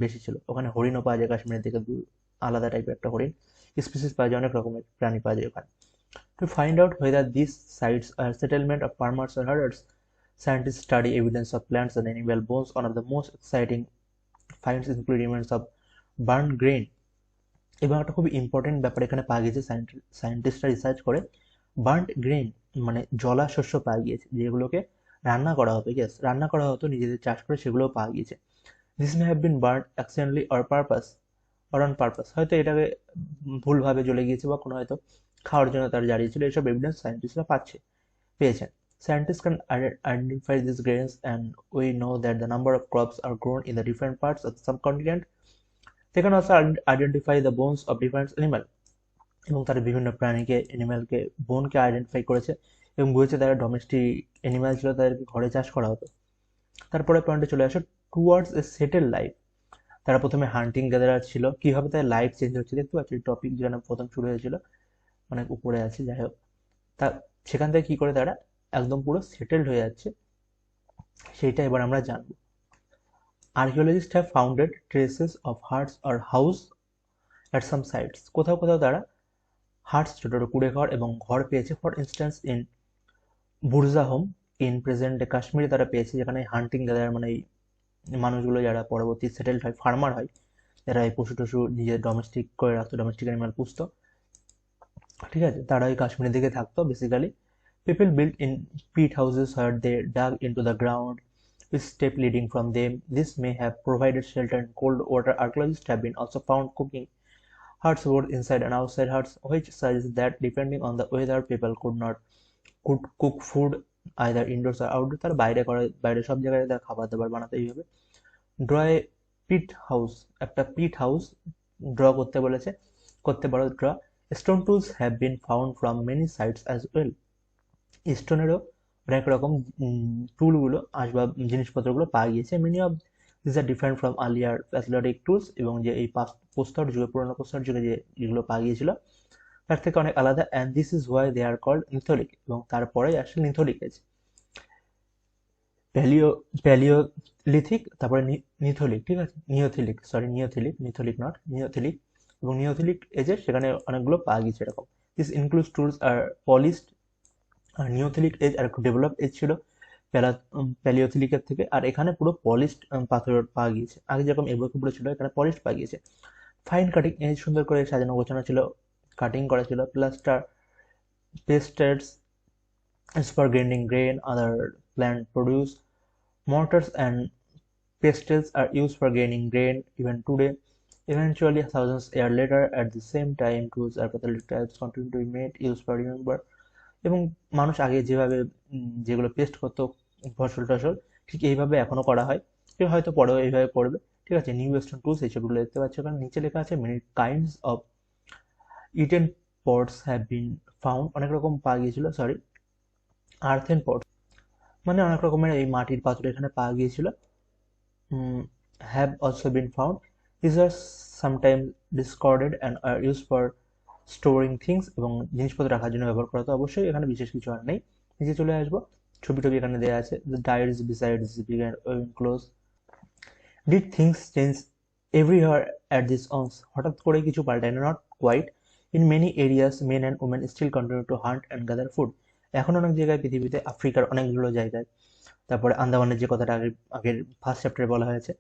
বেশি ছিল। ওখানে হরিণও পাওয়া যায় কাশ্মীরের দিকে, আলাদা টাইপের একটা হরিণ স্পিসিস পাওয়া যায়, অনেক রকমের প্রাণী পাওয়া যায় ওখানে। To find out whether these sites are settlement of farmers or herders, scientists study evidence of plants and animal bones. One of the most exciting finds include remains of burnt grain. এবং একটা খুব important ব্যাপার এখানে পাওয়া গেছে, সায়েন্টিস্টরা research করে burnt grain মানে জলা শস্য পাওয়া গিয়েছে, যেগুলোকে রান্না করা হতো, রান্না করা হতো নিজেদের চাষ করে, সেগুলোও পাওয়া গিয়েছে। This may have bin burnt accidentally or on purpose, হয়তো এটাকে ভুলভাবে জ্বলে গিয়েছে বা কোনো হয়তো খাওয়ার জন্য তারা জ্বালিয়েছিল। এইসব এভিডেন্স সায়েন্টিস্টরা পেয়েছেন। Scientists can identify these grains, and we know that the number of crops are grown in the different parts of the subcontinent. They can also identify the bones of different animal, এবং তারা বিভিন্ন অ্যানিমালকে বোনকে identify করেছে এবং বুঝেছে তারা domestic animal ছিল, তাদেরকে ঘরে চাষ করা হতো। তারপরে পয়েন্টে চলে আসে, টুয়ার্ডস এ সেটেল লাইফ। তারা প্রথমে হান্টিং গ্যাদারার ছিল, কীভাবে তাদের লাইফ চেঞ্জ হচ্ছে দেখতে পাচ্ছি, টপিক যেখানে প্রথম শুরু হয়েছিল অনেক উপরে আছে, যাই হোক, তা সেখান থেকে কী করে তারা একদম পুরো সেটেলড হয়ে যাচ্ছে সেইটা এবার আমরা জানবো। Archaeologist have founded traces of huts or house at some sites. কোথাও তারা হাটস, ছোটো ছোটো কুড়ে ঘর এবং ঘর পেয়েছে। For instance in Burzahom in present কাশ্মীরে তারা পেয়েছে, যেখানে হান্টিং গ্যাদারার মানে এই মানুষগুলো যারা পরবর্তী সেটেলড হয়, ফার্মার হয়, যারা এই পশু টশু নিজের ডোমেস্টিক করে রাখতো, ডোমেস্টিক অ্যানিমাল পুষতো, ঠিক আছে, তারা ওই কাশ্মীরের দিকে থাকতো basically. People built in peat houses where they dug into the ground with steps leading from them. This may have provided shelter and cold water. Archaeologists have been also found cooking huts both inside and outside huts, which suggests that depending on the weather, people could cook food either indoors or outdoors. তার বাইরে সব জায়গায় তার খাবার দাবার বানাতেই হবে। Draw এ পিট house, একটা পিট house draw করতে পারো draw. Stone tools have been found from many sites as well. স্টোনেরও অনেক রকম টুলগুলো জিনিসপত্রগুলো পাওয়া গিয়েছে। Many of this are different from earlier paleolithic tools, এবং যে এই প্রস্তর যুগে পুরোনো প্রস্তর যুগে যে যেগুলো পাওয়া গিয়েছিল তার থেকে অনেক আলাদা। And this is why they are called neolithic, এবং তারপরে আসলে লিথোলিক এজ। প্যালিওলিথিক, তারপরে নিথোলিক, ঠিক আছে, নিওথিলিক এবং নিওথিলিক এজে সেখানে অনেকগুলো পাওয়া গিয়েছে এরকম। This includes tools are polished. আর নিওথিলিক এজ আর একটু ডেভেলপ এজ ছিল প্যালিওথিলিকের থেকে, আর এখানে পুরো পলিশড পাথর পাওয়া গিয়েছে। আগে যেরকম এবড়ো ছিল, এখানে পলিশড পাওয়া গিয়েছে। ফাইন কাটিং এজ, সুন্দর করে সাজানো গোছানো ছিল, কাটিং করা ছিল। পেস্টার্স for grinding grain, other plant produce. Mortars and pestles are used for grinding grain even today. Eventually, thousands years later, at the same time, tools are pathologic types continue to be made, used for remember. এবং মানুষ আগে যেভাবে যেগুলো paste করতো ফসল টসল, ঠিক এইভাবে এখনো করা হয়, কেউ হয়তো পরেও এইভাবে করবে, ঠিক আছে। নিউ ওয়েস্টার্ন টুলস এইসবগুলো দেখতে পাচ্ছ, কারণ নিচে লেখা আছে many kinds of eaten pots have been found, অনেক রকম পাওয়া গিয়েছিল, সরি, আর্থেন পট মানে অনেক রকমের এই মাটির পাত্র এখানে পাওয়া গিয়েছিল। Have also been found, this are sometimes discarded and are use for storing things, এবং জিনিসপত্র রাখার জন্য ব্যবহার করা। তো অবশ্যই এখানে বিশেষ কিছু আর নেই। নিচে চলে আসবো, ছবি এখানে দেওয়া আছে। Diaries besides close. Did things change everywhere at this ones, হঠাৎ করে কিছু পাল্টায় না, not quite. In many areas men and women still continue to hunt and gather food. এখন অনেক জায়গায় পৃথিবীতে, আফ্রিকার অনেকগুলো জায়গায়, তারপরে আন্দামানের যে কথাটা আগের ফার্স্ট চ্যাপ্টারে বলা হয়েছে,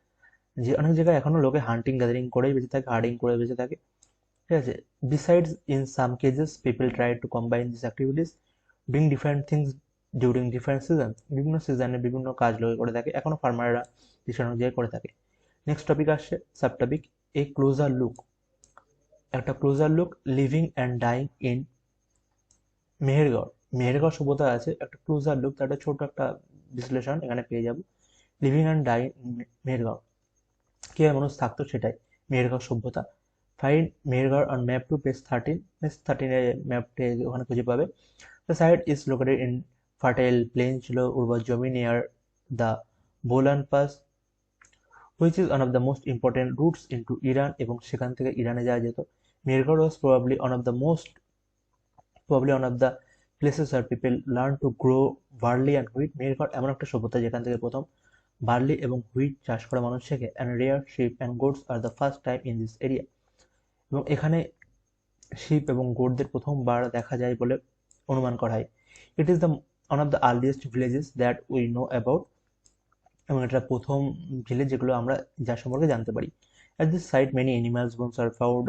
যে অনেক জায়গায় এখনো লোকে হান্টিং গ্যাদারিং করেই বেঁচে থাকে, হার্ডিং করে বেঁচে থাকে, ঠিক আছে। Besides in some cases people try to combine this activities doing different things during different season, বিভিন্ন সিজনে বিভিন্ন কাজ লোকে করে থাকে, এখনো ফার্মাররা ভীষণ জায়গায় করে থাকে। নেক্সট টপিক আসছে sub topic a closer look, একটা closer look living and dying in Mehrgarh সভ্যতা আছে, একটা ক্লোজার লুক, তার একটা ছোট একটা বিশ্লেষণ এখানে পেয়ে যাবো। লিভিং অ্যান্ড ডাইং মেহেরগড়, কীভাবে মানুষ থাকতো সেটাই মেহেরগড় সভ্যতা। Find Mehrgarh on map to page 13, page 13 ম্যাপটে ওখানে খুঁজে পাবে। The site is located in fertile plain, ছিল উর্বর জমি, near the Bolan pass, which is one of the most important routes into Iran, এবং সেখান থেকে ইরানে যাওয়া যেত। Mehrgarh was probably one of the places are people learn to grow barley and wheat. Mehrgarh এমন একটা সভ্যতা যেখান থেকে প্রথম বার্লি এবং হুইট চাষ করা মানুষ শেখে। And rare sheep and goats are the first time in this area, এবং এখানে শিপ এবং গোটদের প্রথমবার দেখা যায় বলে অনুমান করা হয়। ইট is the one of the earliest villages that we know about, এবং এটা প্রথম ভিলেজ যেগুলো আমরা যার সম্পর্কে জানতে পারি। At this site many animals bones are found,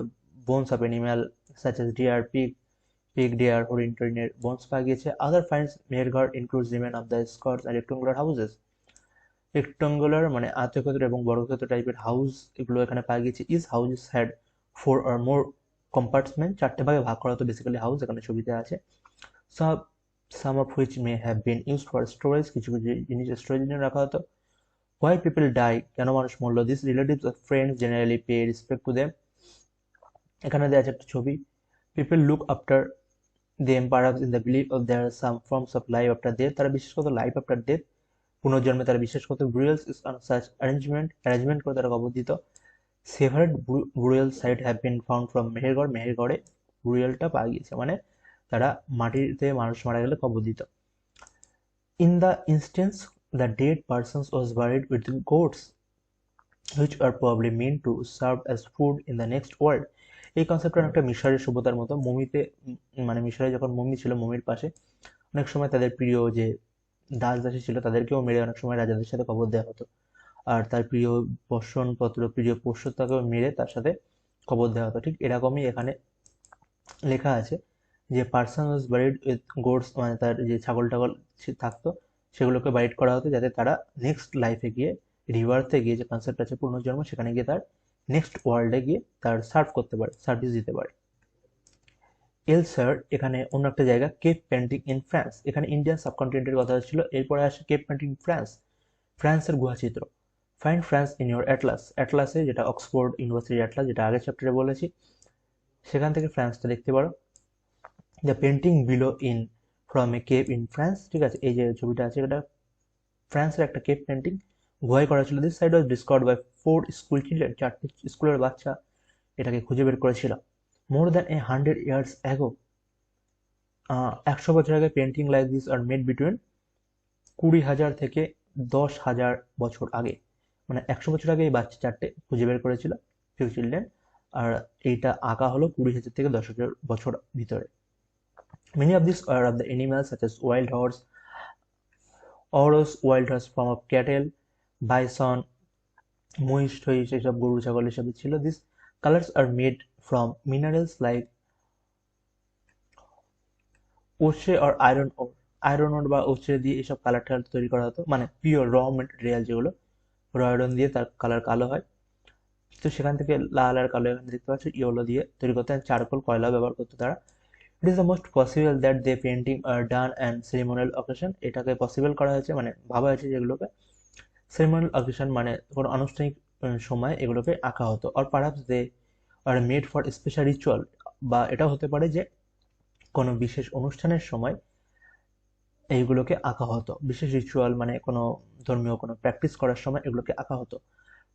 bones of animal such as deer, pig, deer, হরিণের বোনস পাওয়া গিয়েছে। Other finds Mehrgarh includes remain of the scots and rectangular houses, rectangular মানে আয়তক্ষেত্র এবং বর্গক্ষেত্র টাইপের হাউস এগুলো এখানে পাওয়া গিয়েছে। Is houses had 4 or more compartment, 4টে ভাগে ভাগ করা হতো বেসিক্যালি হাউস, এখানে ছবিতে আছে। Some of which may have been used for storage, কিছু জিনিস স্টোরেজের জন্য রাখা হতো। হোয়াই পিপল ডাই, কেন মানুষ মরল। This relatives of friends generally pay respect to them, এখানে দেওয়া আছে একটা ছবি। People look after them perhaps in the believe of their some forms of life after death, তারা বিশ্বাস করতো লাইফ আফটার ডেথ, পুনর্জন্মে তারা বিশ্বাস করতো। Burials is on such arrangement করে তারা কবর দিত। Several burial site have been found from মেহেরগড়ে বুরিয়ালটা পাওয়া গিয়েছে, মানে তারা মাটিতে মানুষ মারা গেলে কবর দিত। In the instance the dead persons was buried with goats which are probably meant to serve as food in the next world. এই কনসেপ্টটা অনেকটা মিশরের সভ্যতার মতো। মমিতে মানে মিশরে যখন মমি ছিল, মমির পাশে অনেক সময় তাদের প্রিয় যে দাসী ছিল তাদেরকেও মেরে অনেক সময় রাজাদের সাথে কবর দেওয়া হতো, আর তার প্রিয় বসনপত্র, প্রিয় পোষ্যটাকেও মেরে তার সাথে কবর দেওয়া হতো। ঠিক এরকমই এখানে লেখা আছে যে person was buried with goat's, মানে তার যে ছাগল টাগল থাকতো সেগুলোকে বারিড করা হতো, যাতে তারা নেক্সট লাইফে গিয়ে রিভার্থে গিয়ে যে কনসেপ্ট আছে পুনর্জন্ম, সেখানে গিয়ে তার নেক্সট ওয়ার্ল্ডে গিয়ে তার সার্ভ করতে পারে, সার্ভিস দিতে পারে। এলসার এখানে অন্য একটা জায়গা, কেপ পেন্টিং ইন ফ্রান্স, এখানে ইন্ডিয়ান সাবকন্টিনেন্টের কথা ছিল। এরপরে আসে কেপ পেন্টিং ফ্রান্স, ফ্রান্সের গুহাচিত্র। Find France in your atlas, অ্যাটলাসে যেটা অক্সফোর্ড ইউনিভার্সিটি অ্যাটলাস, যেটা আগের চ্যাপ্টারে বলেছি, সেখান থেকে ফ্রান্সটা দেখতে পারো। The painting below in from a cape in France, ঠিক আছে, এই যে ছবিটা আছে এটা ফ্রান্সের একটা কেপ পেন্টিং, গুহায় করা ছিল। This side was discovered by 4 school children, 4টি স্কুলের বাচ্চা এটাকে খুঁজে বের করেছিল। মোর দ্যান 100 ইয়ার্স অ্যাগো, 100 বছর আগে painting like this are made between 20,000 থেকে 10,000 বছর আগে, মানে 100 বছর আগে এই বাচ্চা 4টে খুঁজে বের করেছিল, ফিউ চিলড্রেন, আর এইটা আঁকা হলো 20,000 থেকে 10,000 বছর ভিতরে। Many of these are of the animals such as wild horse, wild horse form of cattle, bison, মহিষ টহিষ এসব গরু ছাগল এসব ছিল। These colors are made from minerals like ochre আর আয়রন ওর, আয়রন ওর বা ওসে দিয়ে এসব কালার টালার তৈরি করা হতো, মানে পিওর র মেটেরিয়াল যেগুলো, র আয়রন দিয়ে তার কালার কালো হয়। তো সেখান থেকে লাল আর কালো এখানে দেখতে পাচ্ছ ইয়েলো দিয়ে তৈরি করতে, চারকোল কয়লা ব্যবহার করতো তারা। It is the most possible that they painting are done and ceremonial occasion, এটাকে পসিবল করা হয়েছে মানে ভাবা হয়েছে যেগুলোকে সেরিমোনিয়াল অকেশন মানে কোনো আনুষ্ঠানিক সময় এগুলোকে আঁকা হতো। আর perhaps they are made for special ritual, বা এটাও হতে পারে যে কোনো বিশেষ অনুষ্ঠানের সময় এইগুলোকে আঁকা হতো, বিশেষ রিচুয়াল মানে কোনো ধর্মীয় কোনো প্র্যাকটিস করার সময় এগুলোকে আঁকা হতো।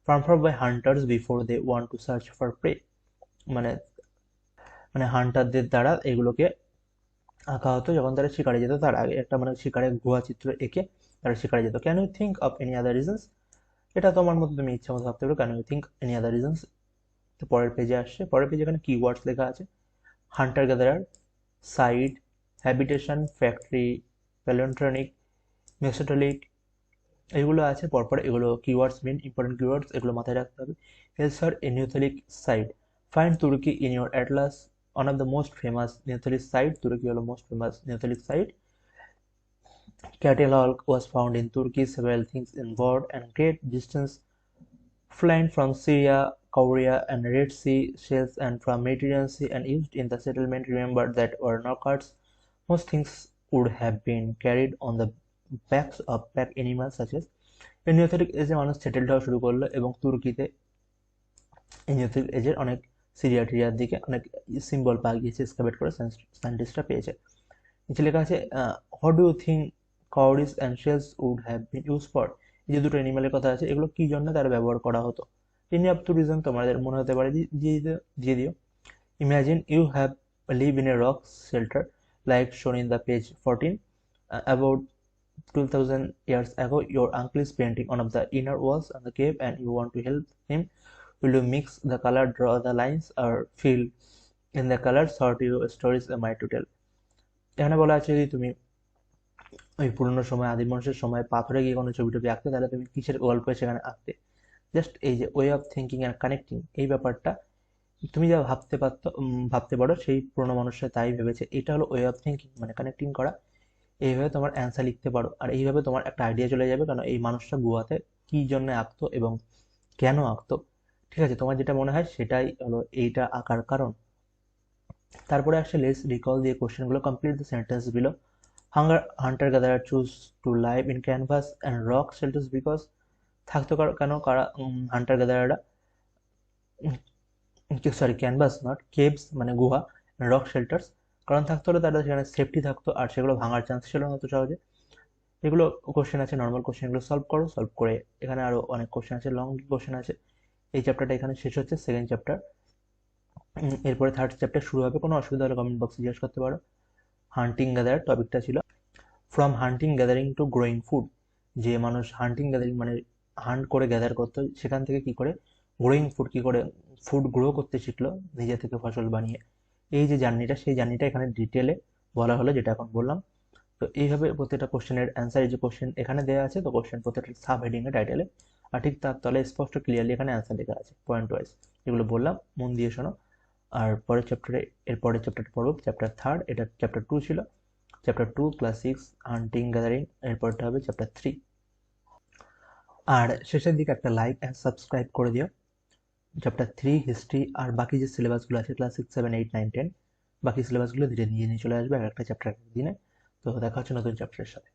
Perform by hunters before they want to search for prey, মানে মানে হান্টারদের দ্বারা এগুলোকে আঁকা হতো যখন তারা শিকারে যেত তার আগে, একটা মানে শিকারের গুহা চিত্র এঁকে তারা শিকারে যেত। Can you think of any other reasons, এটা তোমার মতো তুমি ইচ্ছা মতো ভাবতে পারো, can you think any other reasons. তো পরের পেজে আসছে, পরের পেজে এখানে কিওয়ার্ডস লেখা আছে, hunter gatherer, site, habitation, factory, paleolithic, mesolithic, এগুলো আছে পরপর, এগুলো কিওয়ার্ডস মেন ইম্পর্টেন্ট কিওয়ার্ডস, এগুলো মাথায় রাখতে হবে। Elsewhere a neolithic site, find Turkey in your atlas, one of the most famous neolithic site, Turkey হলো most famous neolithic site. Cattle was found in Turkey, several things involved and great distance flying from Syria, Korea and Red Sea shells and from Mediterranean Sea and used in the settlement. Remember that were no carts. Most things would have been carried on the backs of pack animals such as, নিওথলিক এজে মানুষ settled হওয়া শুরু করলো এবং তুর্কিতে নিওথলিক এজের অনেক Syria টিরিয়ার দিকে অনেক সিম্বল পাওয়া গিয়েছে, এক্সকাভেট করে সায়েন্টিস্টরা পেয়েছে। নিচে লেখা আছে what do you think cowries and shells would have been use for, এই যে দুটো অ্যানিমালের কথা আছে এগুলো কি জন্য তারা ব্যবহার করা হতো। এনি আপ টু রিজন তোমাদের মনে হতে পারে, দিয়ে দিও। Imagine you have live in a rock shelter like shown in the page 14, about 12,000 years ago your uncle is painting one of the inner walls of the cave and you want to help him. Will you mix the color, draw the lines or fill in the colors? What your stories am I to tell? এখানে বলা আছে যদি তুমি ওই পুরোনো সময় আদিম মানুষের সময় পাথরে গিয়ে কোনো ছবি টবি আঁকতে, তাহলে তুমি কিসের গল্প সেখানে আঁকতে। জাস্ট এই যে way of thinking and connecting, এই ব্যাপারটা তুমি যা ভাবতে পারো সেই পুরোনো মানুষরা তাই ভেবেছে, এটা হলো ওয়ে অফ থিঙ্কিং মানে কানেক্টিং করা। এইভাবে তোমার অ্যান্সার লিখতে পারো, আর এইভাবে তোমার একটা আইডিয়া চলে যাবে কারণ এই মানুষটা গুহাতে কি জন্য আঁকতো এবং কেন আঁকতো। ঠিক আছে, তোমার যেটা মনে হয় সেটাই হলো এইটা আঁকার কারণ। তারপরে আসছে লেটস রিকল দিয়ে কোশ্চেনগুলো, complete the sentence below. Hunter gatherer choose to live in canvas and rock shelters because, থাকতো কেন কারা হান্টার গ্যাদারাররা, সরি ক্যানভাস নট কেভস মানে গুহা, রক শেল্টার্স কারণ থাকতো হলো তারা সেখানে সেফটি থাকতো আর সেগুলো ভাঙার চান্স ছিল না তো সহজে। এগুলো কোশ্চেন আছে, নর্মাল কোশ্চেন, এগুলো সলভ করো, সলভ করে এখানে আরো অনেক কোশ্চেন আছে, লং কোশ্চেন আছে। এই চ্যাপ্টারটা এখানে শেষ হচ্ছে, সেকেন্ড চ্যাপ্টার। এরপরে থার্ড চ্যাপ্টার শুরু হবে, কোনো অসুবিধা হলে কমেন্ট বক্সে জিজ্ঞেস করতে পারো। হান্টিং গ্যাদার টপিকটা ছিল from hunting gathering to growing food, যে মানুষ হান্টিং গ্যাদারিং মানে হান্ট করে গ্যাদার করতো, সেখান থেকে কি করে গ্রোয়িং ফুড, কি করে ফুড গ্রো করতে শিখলো নিজে থেকে ফসল বানিয়ে। এই যে জার্নিটা, সেই জার্নিটা এখানে ডিটেলে বলা হলো যেটা এখন বললাম। তো এইভাবে প্রত্যেকটা কোশ্চেনের অ্যান্সার, এই যে কোশ্চেন এখানে দেওয়া আছে, তো কোশ্চেন প্রত্যেকটা সাব হেডিংয়ে টাইটেলে, আর ঠিক তার তলে স্পষ্ট ক্লিয়ারলি এখানে অ্যান্সার লেখা আছে পয়েন্ট ওয়াইজ। এগুলো বললাম, মন দিয়ে শোনো। আর পরের চ্যাপ্টারে, এরপরের চ্যাপ্টারটা পড়ব চ্যাপ্টার থার্ড, এটা চ্যাপ্টার 2 ছিল। চ্যাপ্টার 2 ক্লাস 6 হান্টিং গ্যাদারিং, এরপরটা হবে চ্যাপ্টার 3। আর শেষের দিকে একটা লাইক অ্যান্ড সাবস্ক্রাইব করে দিও, চ্যাপ্টার 3 হিস্ট্রি আর বাকি যে সিলেবাসগুলো আছে ক্লাস 6, 7, 8, 9, 10 বাকি সিলেবাসগুলো ধীরে নিয়ে চলে আসবে আর একটা চ্যাপ্টার দিনে। তো দেখা হচ্ছে নতুন চ্যাপ্টারের সাথে।